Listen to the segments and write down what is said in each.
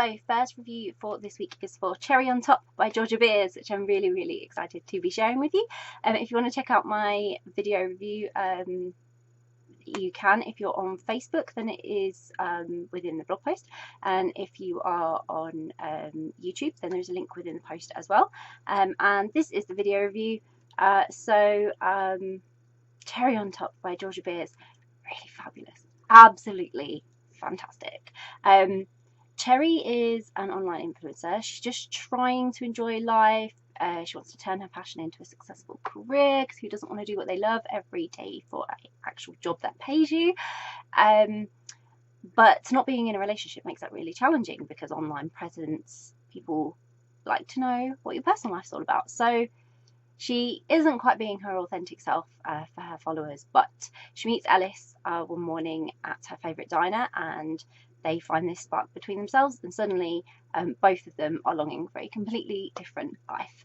So first review for this week is for Cherry on Top by Georgia Beers, which I'm really excited to be sharing with you. If you want to check out my video review, you can. If you're on Facebook, then it is within the blog post, and if you are on YouTube, then there's a link within the post as well. And this is the video review. Cherry on Top by Georgia Beers, really fabulous, absolutely fantastic. Cherry is an online influencer. She's just trying to enjoy life. She wants to turn her passion into a successful career, because who doesn't want to do what they love every day for an actual job that pays you? But not being in a relationship makes that really challenging, because online presence, people like to know what your personal life's all about. So she isn't quite being her authentic self for her followers, but she meets Ellis one morning at her favourite diner, and they find this spark between themselves, and suddenly both of them are longing for a completely different life.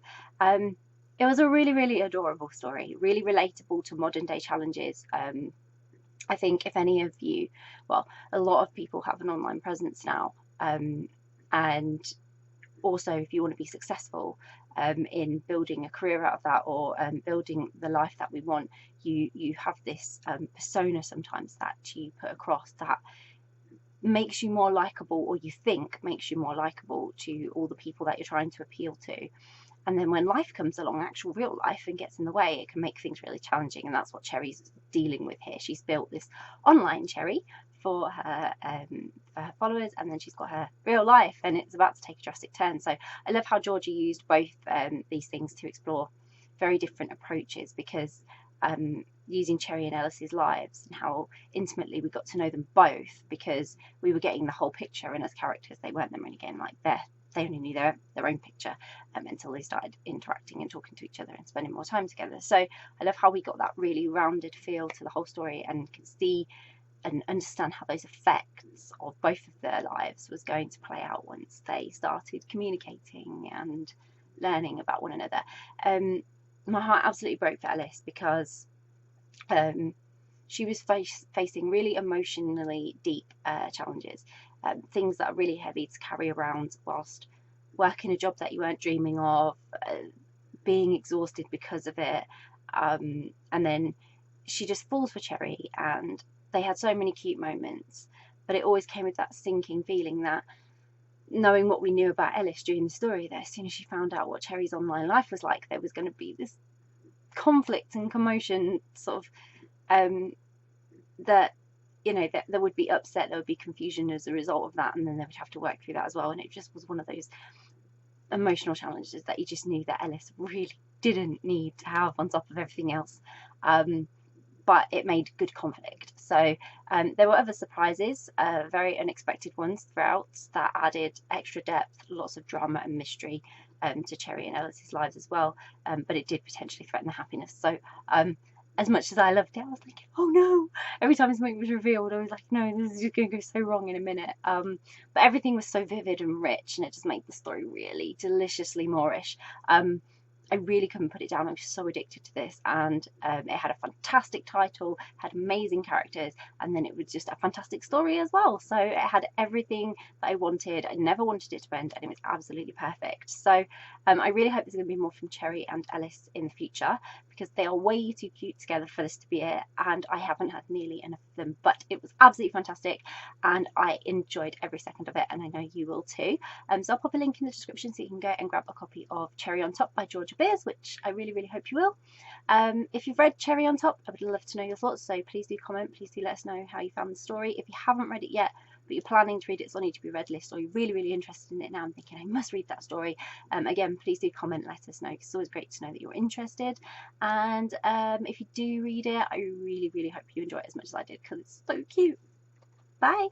It was a really adorable story, really relatable to modern day challenges. I think if any of you, well, a lot of people have an online presence now, and also if you want to be successful in building a career out of that, or building the life that we want, you have this persona sometimes that you put across that makes you more likable, or you think makes you more likable to all the people that you're trying to appeal to. And then when life comes along, actual real life, and gets in the way, it can make things really challenging. And that's what Cherry's dealing with here. She's built this online Cherry for her followers, and then she's got her real life, and it's about to take a drastic turn. So I love how Georgia used both these things to explore very different approaches, because using Cherry and Ellis's lives and how intimately we got to know them both, because we were getting the whole picture, and as characters they weren't then really getting like they only knew their own picture until they started interacting and talking to each other and spending more time together. So I love how we got that really rounded feel to the whole story, and could see and understand how those effects of both of their lives was going to play out once they started communicating and learning about one another. My heart absolutely broke for Ellis, because she was facing really emotionally deep challenges, things that are really heavy to carry around whilst working a job that you weren't dreaming of, being exhausted because of it, and then she just falls for Cherry, and they had so many cute moments, but it always came with that sinking feeling that, knowing what we knew about Ellis during the story, that as soon as she found out what Cherry's online life was like, there was going to be this conflict and commotion, sort of that, you know, that there would be upset, there would be confusion as a result of that, and then they would have to work through that as well. And it just was one of those emotional challenges that you just knew that Ellis really didn't need to have on top of everything else, but it made good conflict. So there were other surprises, very unexpected ones throughout, that added extra depth, lots of drama and mystery to Cherry and Ellis's lives as well, but it did potentially threaten the happiness. So as much as I loved it, I was like, oh no, every time something was revealed I was like, no, this is just going to go so wrong in a minute. But everything was so vivid and rich, and it just made the story really deliciously Moorish. I really couldn't put it down. I was so addicted to this, and it had a fantastic title, had amazing characters, and then it was just a fantastic story as well. So it had everything that I wanted. I never wanted it to end, and it was absolutely perfect. So I really hope there's going to be more from Cherry and Ellis in the future, because they are way too cute together for this to be it, and I haven't had nearly enough of them. But it was absolutely fantastic, and I enjoyed every second of it, and I know you will too. So I'll pop a link in the description so you can go and grab a copy of Cherry on Top by Georgia Beers, which I really hope you will. If you've read Cherry on Top, I would love to know your thoughts, so please do comment, please do let us know how you found the story. If you haven't read it yet, but you're planning to read it, it's on your to be read list, or you're really interested in it now and thinking I must read that story, again, please do comment, let us know, because it's always great to know that you're interested. And if you do read it, I really hope you enjoy it as much as I did, because it's so cute. Bye.